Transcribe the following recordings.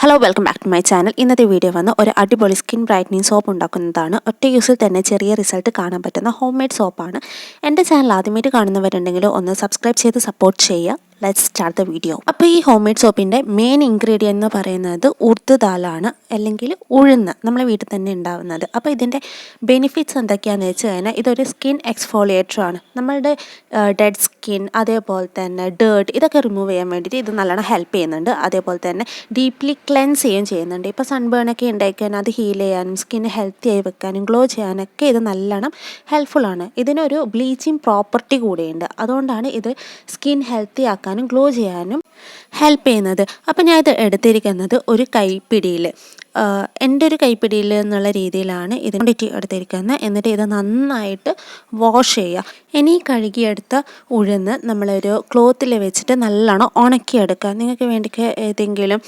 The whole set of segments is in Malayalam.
Hello welcome back to my channel. ഇന്നത്തെ വീഡിയോ വന്ന് ഒരു അടിപൊളി സ്കിൻ ബ്രൈറ്റനിങ് സോപ്പ് ഉണ്ടാക്കുന്നതാണ്. ഒറ്റ യൂസിൽ തന്നെ ചെറിയ റിസൾട്ട് കാണാൻ പറ്റുന്ന ഹോം മെയ്ഡ് സോപ്പാണ്. എൻ്റെ ചാനൽ ആദ്യമായിട്ട് കാണുന്നവരുണ്ടെങ്കിൽ ഒന്ന് സബ്സ്ക്രൈബ് ചെയ്ത് സപ്പോർട്ട് ചെയ്യുക. Let's start the video. അപ്പോൾ ഈ ഹോം മെയ്ഡ് സോപ്പിൻ്റെ മെയിൻ ഇൻഗ്രീഡിയൻ്റ് എന്ന് പറയുന്നത് ഉർദ് ദാലാണ്, അല്ലെങ്കിൽ ഉഴുന്ന്, നമ്മളെ വീട്ടിൽ തന്നെ ഉണ്ടാവുന്നത്. അപ്പോൾ ഇതിൻ്റെ ബെനിഫിറ്റ്സ് എന്തൊക്കെയാണെന്ന് വെച്ച് കഴിഞ്ഞാൽ ഇതൊരു സ്കിൻ എക്സ്ഫോളിയേറ്റർ ആണ്. നമ്മളുടെ ഡെഡ് സ്കിൻ, അതേപോലെ തന്നെ ഡേർട്ട്, ഇതൊക്കെ റിമൂവ് ചെയ്യാൻ വേണ്ടിയിട്ട് ഇത് നല്ലോണം ഹെൽപ്പ് ചെയ്യുന്നുണ്ട്. അതേപോലെ തന്നെ ഡീപ്ലി ക്ലെൻസ് ചെയ്യുകയും ചെയ്യുന്നുണ്ട്. ഇപ്പോൾ സൺബേണൊക്കെ ഉണ്ടായിക്കഴിഞ്ഞാൽ അത് ഹീൽ ചെയ്യാനും സ്കിൻ ഹെൽത്തി ആയി വെക്കാനും ഗ്ലോ ചെയ്യാനൊക്കെ ഇത് നല്ലോണം ഹെൽപ്ഫുള്ളാണ്. ഇതിനൊരു ബ്ലീച്ചിങ് പ്രോപ്പർട്ടി കൂടെയുണ്ട്. അതുകൊണ്ടാണ് ഇത് സ്കിൻ ഹെൽത്തി ആക്കാനും ഗ്ലോ ചെയ്യാനും ഹെൽപ്പ് ചെയ്യുന്നത്. അപ്പോൾ ഞാൻ ഇത് എടുത്തിരിക്കുന്നത് ഒരു കൈപ്പിടിയിൽ, എൻ്റെ ഒരു കൈപ്പിടിയിൽ എന്നുള്ള രീതിയിലാണ് ഇത് ക്വാണ്ടിറ്റി എടുത്തിരിക്കുന്നത്. എന്നിട്ട് ഇത് നന്നായിട്ട് വാഷ് ചെയ്യുക. ഇനി കഴുകിയെടുത്ത ഉഴുന്ന് നമ്മളൊരു ക്ലോത്തിൽ വെച്ചിട്ട് നല്ലോണം ഉണക്കിയെടുക്കുക. നിങ്ങൾക്ക് വേണ്ടി ഏതെങ്കിലും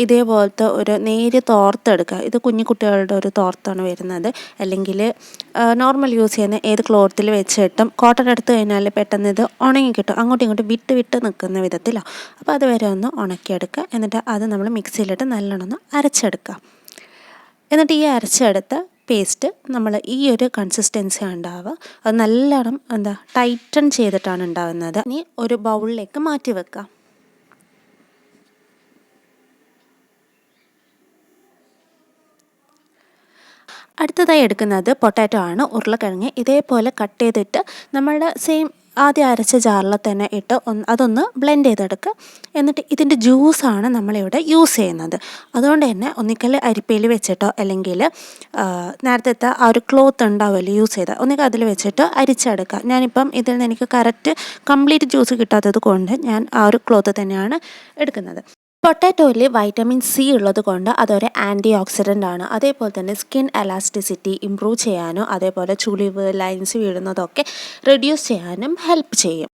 ഇതേപോലത്തെ ഒരു നേരിയ തോർത്തെടുക്കുക. ഇത് കുഞ്ഞു കുട്ടികളുടെ ഒരു തോർത്താണ് വരുന്നത്. അല്ലെങ്കിൽ നോർമൽ യൂസ് ചെയ്യുന്ന ഏത് ക്ലോത്തിൽ വെച്ചിട്ടും കോട്ടൺ എടുത്ത് കഴിഞ്ഞാൽ പെട്ടെന്ന് ഇത് ഉണങ്ങി കിട്ടും. അങ്ങോട്ടും ഇങ്ങോട്ടും വിട്ട് നിൽക്കുന്ന വിധത്തിലാണ്. അപ്പോൾ അതുവരെ ഒന്ന് ഉണക്കിയെടുക്കുക. എന്നിട്ട് അത് നമ്മൾ മിക്സിയിലിട്ട് നല്ലോണം ഒന്ന് അരച്ചെടുക്കുക. എന്നിട്ട് ഈ അരച്ചെടുത്ത പേസ്റ്റ് നമ്മൾ ഈ ഒരു കൺസിസ്റ്റൻസി ഉണ്ടാവുക. അത് നല്ലോണം ടൈറ്റൺ ചെയ്തിട്ടാണ് ഉണ്ടാകുന്നത്. ഇനി ഒരു ബൗളിലേക്ക് മാറ്റി വെക്കുക. അടുത്തതായി എടുക്കുന്നത് പൊട്ടാറ്റോ ആണ്, ഉരുളക്കിഴങ്ങ്. ഇതേപോലെ കട്ട് ചെയ്തിട്ട് നമ്മളുടെ സെയിം ആദ്യം അരച്ച ജാറിൽ തന്നെ ഇട്ട് അതൊന്ന് ബ്ലെൻഡ് ചെയ്തെടുക്കുക. എന്നിട്ട് ഇതിൻ്റെ ജ്യൂസാണ് നമ്മളിവിടെ യൂസ് ചെയ്യുന്നത്. അതുകൊണ്ട് തന്നെ ഒന്നിക്കൽ അരിപ്പയിൽ വെച്ചിട്ടോ, അല്ലെങ്കിൽ നേരത്തെ ആ ഒരു ക്ലോത്ത് ഉണ്ടാവുമല്ലോ യൂസ് ചെയ്താൽ, ഒന്നിക്കൽ അതിൽ വെച്ചിട്ട് അരിച്ചെടുക്കുക. ഞാനിപ്പം ഇതിൽ നിന്ന് എനിക്ക് കറക്റ്റ് കംപ്ലീറ്റ് ജ്യൂസ് കിട്ടാത്തത് കൊണ്ട് ഞാൻ ആ ഒരു ക്ലോത്ത് തന്നെയാണ് എടുക്കുന്നത്. പൊട്ടാറ്റോയിൽ വൈറ്റമിൻ സി ഉള്ളത് കൊണ്ട് അതൊരു ആൻറ്റി ഓക്സിഡൻ്റ് ആണ്. അതേപോലെ തന്നെ സ്കിൻ എലാസ്റ്റിസിറ്റി ഇമ്പ്രൂവ് ചെയ്യാനും, അതേപോലെ ചുളിവ്, ലൈൻസ് വീഴുന്നതൊക്കെ റെഡ്യൂസ് ചെയ്യാനും ഹെൽപ്പ് ചെയ്യും.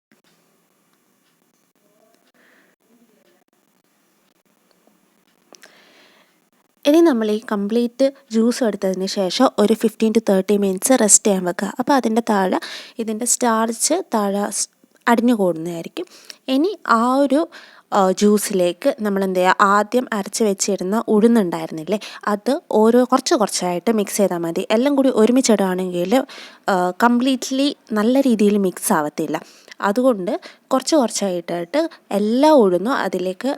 ഇനി നമ്മൾ ഈ കംപ്ലീറ്റ് ജ്യൂസ് എടുത്തതിന് ശേഷം ഒരു 15 to 30 മിനിറ്റ്സ് റെസ്റ്റ് ചെയ്യാൻ വെക്കുക. അപ്പോൾ അതിൻ്റെ താഴെ ഇതിൻ്റെ സ്റ്റാർച്ച് അടിഞ്ഞു കൂടുന്നതായിരിക്കും. ഇനി ആ ഒരു ജ്യൂസിലേക്ക് നമ്മൾ എന്ത് ചെയ്യുക, ആദ്യം അരച്ച് വെച്ചിരുന്ന ഉഴുന്നുണ്ടായിരുന്നില്ലേ, അത് കുറച്ചായിട്ട് മിക്സ് ചെയ്താൽ മതി. എല്ലാം കൂടി ഒരുമിച്ചിടുകയാണെങ്കിൽ കംപ്ലീറ്റ്ലി നല്ല രീതിയിൽ മിക്സ് ആവത്തില്ല. അതുകൊണ്ട് കുറച്ചായിട്ടിട്ട് എല്ലാ ഉഴുന്നും അതിലേക്ക്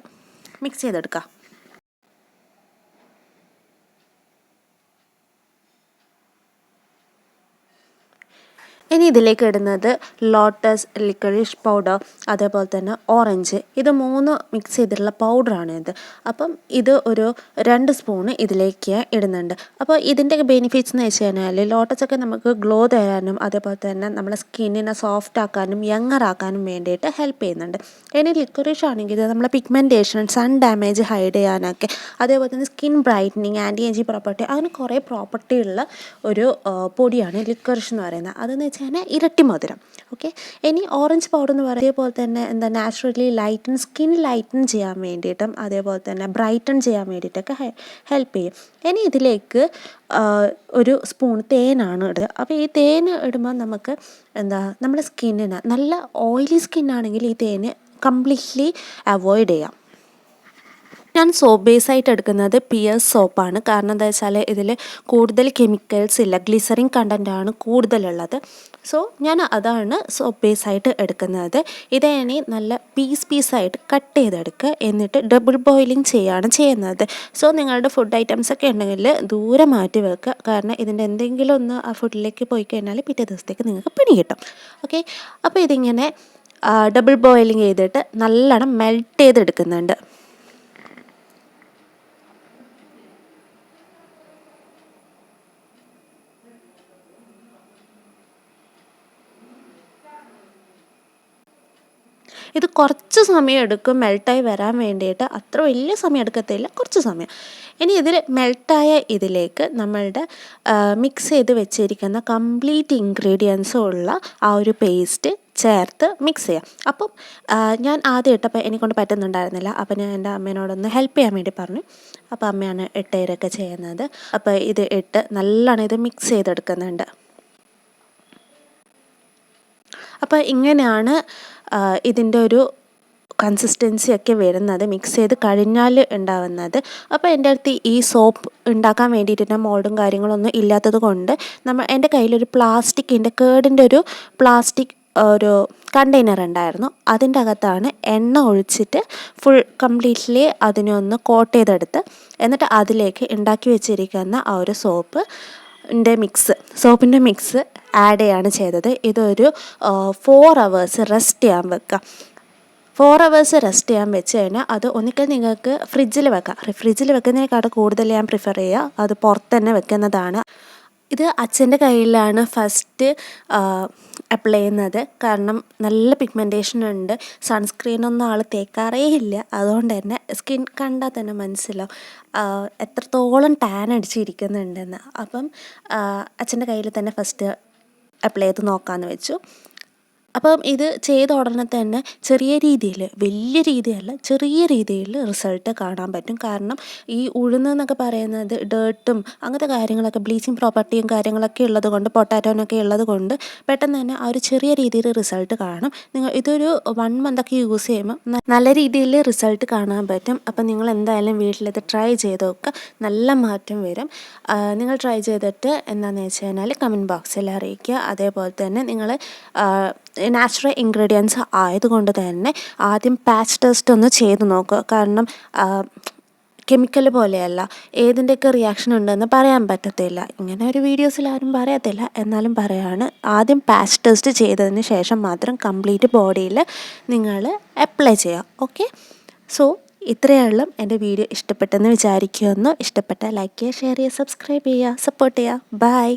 മിക്സ് ചെയ്തെടുക്കുക. ഇനി ഇതിലേക്ക് ഇടുന്നത് ലോട്ടസ്, ലിക്കറിഷ് പൗഡർ, അതേപോലെ തന്നെ ഓറഞ്ച്, ഇത് 3 മിക്സ് ചെയ്തിട്ടുള്ള പൗഡറാണ് ഇത്. അപ്പം ഇത് ഒരു 2 സ്പൂണ് ഇതിലേക്ക് ഇടുന്നുണ്ട്. അപ്പോൾ ഇതിൻ്റെ ബെനിഫിറ്റ്സ് എന്ന് വെച്ച് കഴിഞ്ഞാൽ ലോട്ടസൊക്കെ നമുക്ക് ഗ്ലോ തരാനും, അതേപോലെ തന്നെ നമ്മുടെ സ്കിന്നിനെ സോഫ്റ്റ് ആക്കാനും യങ്ങർ ആക്കാനും വേണ്ടിയിട്ട് ഹെൽപ്പ് ചെയ്യുന്നുണ്ട്. ഇനി ലിക്കറിഷ് ആണെങ്കിൽ ഇത് നമ്മളെ പിഗ്മെൻറ്റേഷൻ, സൺ ഡാമേജ് ഹൈഡ് ചെയ്യാനൊക്കെ, അതേപോലെ തന്നെ skin brightening, anti ageing property, അങ്ങനെ കുറേ പ്രോപ്പർട്ടി ഉള്ള ഒരു പൊടിയാണ് ലിക്കറിഷ് എന്ന് പറയുന്നത്. അതെന്ന് വെച്ചാൽ ഇരട്ടി മധുരം. ഓക്കെ. ഇനി ഓറഞ്ച് പൗഡർ എന്ന് പറയുന്നത് അതേപോലെ തന്നെ നാച്ചുറലി സ്കിൻ ലൈറ്റൻ ചെയ്യാൻ വേണ്ടിയിട്ടും, അതേപോലെ തന്നെ ബ്രൈറ്റൺ ചെയ്യാൻ വേണ്ടിയിട്ടൊക്കെ ഹെൽപ്പ് ചെയ്യും. ഇനി ഇതിലേക്ക് ഒരു സ്പൂൺ തേനാണ് ഇടുക. അപ്പോൾ ഈ തേൻ ഇടുമ്പോൾ നമുക്ക് നമ്മുടെ സ്കിന്നിന്, നല്ല ഓയിലി സ്കിന്നാണെങ്കിൽ ഈ തേന് കംപ്ലീറ്റ്ലി അവോയ്ഡ് ചെയ്യാം. ഞാൻ സോപ്പ് ബേസായിട്ട് എടുക്കുന്നത് പിയേഴ്സ് സോപ്പാണ്. കാരണം എന്താ വെച്ചാൽ ഇതിൽ കൂടുതൽ കെമിക്കൽസ് ഇല്ല, ഗ്ലിസറിൻ കണ്ടൻ്റാണ് കൂടുതലുള്ളത്. സോ ഞാൻ അതാണ് സോപ്പ് ബേസായിട്ട് എടുക്കുന്നത്. ഇനി നല്ല പീസായിട്ട് കട്ട് ചെയ്തെടുക്കുക. എന്നിട്ട് ഡബിൾ ബോയിലിംഗ് ചെയ്യുന്നത്. സോ നിങ്ങളുടെ ഫുഡ് ഐറ്റംസൊക്കെ ഉണ്ടെങ്കിൽ ദൂരെ മാറ്റി വെക്കുക. കാരണം ഇതിൻ്റെ എന്തെങ്കിലും ഒന്ന് ആ ഫുഡിലേക്ക് പോയി കഴിഞ്ഞാൽ പിറ്റേ ദിവസത്തേക്ക് നിങ്ങൾക്ക് പണി കിട്ടും. ഓക്കെ. അപ്പോൾ ഇതിങ്ങനെ ഡബിൾ ബോയിലിംഗ് ചെയ്തിട്ട് നല്ലോണം മെൽറ്റ് ചെയ്തെടുക്കുന്നുണ്ട്. ഇത് കുറച്ച് സമയം എടുക്കും മെൽട്ടായി വരാൻ വേണ്ടിയിട്ട്. അത്ര വലിയ സമയം എടുക്കത്തില്ല, കുറച്ച് സമയം. ഇനി ഇതിൽ മെൽട്ടായ ഇതിലേക്ക് നമ്മളുടെ മിക്സ് ചെയ്ത് വെച്ചിരിക്കുന്ന കംപ്ലീറ്റ് ഇൻഗ്രീഡിയൻസും ഉള്ള ആ ഒരു പേസ്റ്റ് ചേർത്ത് മിക്സ് ചെയ്യാം. അപ്പം ഞാൻ ആദ്യം ഇട്ടപ്പോൾ എന്നെക്കൊണ്ട് പറ്റുന്നുണ്ടായിരുന്നില്ല. അപ്പോൾ ഞാൻ എൻ്റെ അമ്മേനോടൊന്ന് ഹെൽപ്പ് ചെയ്യാൻ വേണ്ടി പറഞ്ഞു. അപ്പോൾ അമ്മയാണ് ഇട്ടേരൊക്കെ ചെയ്യുന്നത്. അപ്പോൾ ഇത് ഇട്ട് നല്ലോണം ഇത് മിക്സ് ചെയ്തെടുക്കുന്നുണ്ട്. അപ്പോൾ ഇങ്ങനെയാണ് ഇതിൻ്റെ ഒരു കൺസിസ്റ്റൻസി ഒക്കെ വരുന്നത് മിക്സ് ചെയ്ത് കഴിഞ്ഞാൽ ഉണ്ടാവുന്നത്. അപ്പോൾ എൻ്റെ അടുത്ത് ഈ സോപ്പ് ഉണ്ടാക്കാൻ വേണ്ടിയിട്ട് മോൾഡും കാര്യങ്ങളൊന്നും ഇല്ലാത്തത് കൊണ്ട് എൻ്റെ കയ്യിലൊരു പ്ലാസ്റ്റിക്കിൻ്റെ കേടിൻ്റെ ഒരു പ്ലാസ്റ്റിക് ഒരു കണ്ടെയ്നർ ഉണ്ടായിരുന്നു. അതിൻ്റെ അകത്താണ് എണ്ണ ഒഴിച്ചിട്ട് ഫുൾ കംപ്ലീറ്റ്ലി അതിനെ ഒന്ന് കോട്ട് ചെയ്തെടുത്ത് എന്നിട്ട് അതിലേക്ക് ഉണ്ടാക്കി വെച്ചിരിക്കുന്ന ആ ഒരു സോപ്പിൻ്റെ മിക്സ് ആഡ് ചെയ്യാണ് ചെയ്തത്. ഇതൊരു 4 hours റെസ്റ്റ് ചെയ്യാൻ വെക്കുക. 4 hours റെസ്റ്റ് ചെയ്യാൻ വെച്ച് കഴിഞ്ഞാൽ അത് ഒന്നിക്കൽ നിങ്ങൾക്ക് ഫ്രിഡ്ജിൽ വെക്കാം. ഫ്രിഡ്ജിൽ വെക്കുന്നതിനേക്കാൾ കൂടുതൽ ഞാൻ പ്രിഫർ ചെയ്യുക അത് പുറത്ത് തന്നെ വെക്കുന്നതാണ്. ഇത് അച്ഛൻ്റെ കയ്യിലാണ് ഫസ്റ്റ് അപ്ലൈ ചെയ്യുന്നത്. കാരണം നല്ല പിഗ്മെൻറ്റേഷൻ ഉണ്ട്. സൺസ്ക്രീനൊന്നും ആൾ തേക്കാറേ ഇല്ല. അതുകൊണ്ട് തന്നെ സ്കിൻ കണ്ടാൽ തന്നെ മനസ്സിലാവും എത്രത്തോളം ടാൻ അടിച്ചിരിക്കുന്നുണ്ടെന്ന്. അപ്പം അച്ഛൻ്റെ കയ്യിൽ തന്നെ ഫസ്റ്റ് അപ്ലൈ ചെയ്ത് നോക്കാമെന്ന് വെച്ചു. അപ്പം ഇത് ചെയ്ത ഉടനെ തന്നെ ചെറിയ രീതിയിൽ, വലിയ രീതിയല്ല, ചെറിയ രീതിയിൽ റിസൾട്ട് കാണാൻ പറ്റും. കാരണം ഈ ഉഴുന്ന് എന്നൊക്കെ പറയുന്നത് ഡേർട്ടും അങ്ങനത്തെ കാര്യങ്ങളൊക്കെ ബ്ലീച്ചിങ് പ്രോപ്പർട്ടിയും കാര്യങ്ങളൊക്കെ ഉള്ളത് കൊണ്ട്, പൊട്ടാറ്റോനൊക്കെ ഉള്ളത് കൊണ്ട് പെട്ടെന്ന് തന്നെ ആ ഒരു ചെറിയ രീതിയിൽ റിസൾട്ട് കാണും. ഇതൊരു 1 month യൂസ് ചെയ്യുമ്പോൾ നല്ല രീതിയിൽ റിസൾട്ട് കാണാൻ പറ്റും. അപ്പം നിങ്ങൾ എന്തായാലും വീട്ടിലിത് ട്രൈ ചെയ്ത് നോക്കുക. നല്ല മാറ്റം വരും. നിങ്ങൾ ട്രൈ ചെയ്തിട്ട് എന്താണെന്ന് വെച്ച് കഴിഞ്ഞാൽ കമൻറ്റ് ബോക്സിൽ അറിയിക്കുക. അതേപോലെ തന്നെ നിങ്ങൾ നാച്ചുറൽ ഇൻഗ്രീഡിയൻസ് ആയതുകൊണ്ട് തന്നെ ആദ്യം പാച്ച് ടെസ്റ്റ് ഒന്ന് ചെയ്ത് നോക്കുക. കാരണം കെമിക്കൽ പോലെയല്ല, ഏതിൻ്റെയൊക്കെ റിയാക്ഷൻ ഉണ്ടെന്ന് പറയാൻ പറ്റത്തില്ല. ഇങ്ങനെ ഒരു വീഡിയോസിൽ ആരും പറയത്തില്ല, എന്നാലും പറയാണ്. ആദ്യം പാച്ച് ടെസ്റ്റ് ചെയ്തതിന് ശേഷം മാത്രം കംപ്ലീറ്റ് ബോഡിയിൽ നിങ്ങൾ അപ്ലൈ ചെയ്യുക. ഓക്കെ, സോ ഇത്രയേ ഉള്ളൂ. എൻ്റെ വീഡിയോ ഇഷ്ടപ്പെട്ടെന്ന് വിചാരിക്കുമെന്ന്. ഇഷ്ടപ്പെട്ടാൽ ലൈക്ക് ചെയ്യുക, ഷെയർ ചെയ്യുക, സബ്സ്ക്രൈബ് ചെയ്യുക, സപ്പോർട്ട് ചെയ്യുക. ബൈ.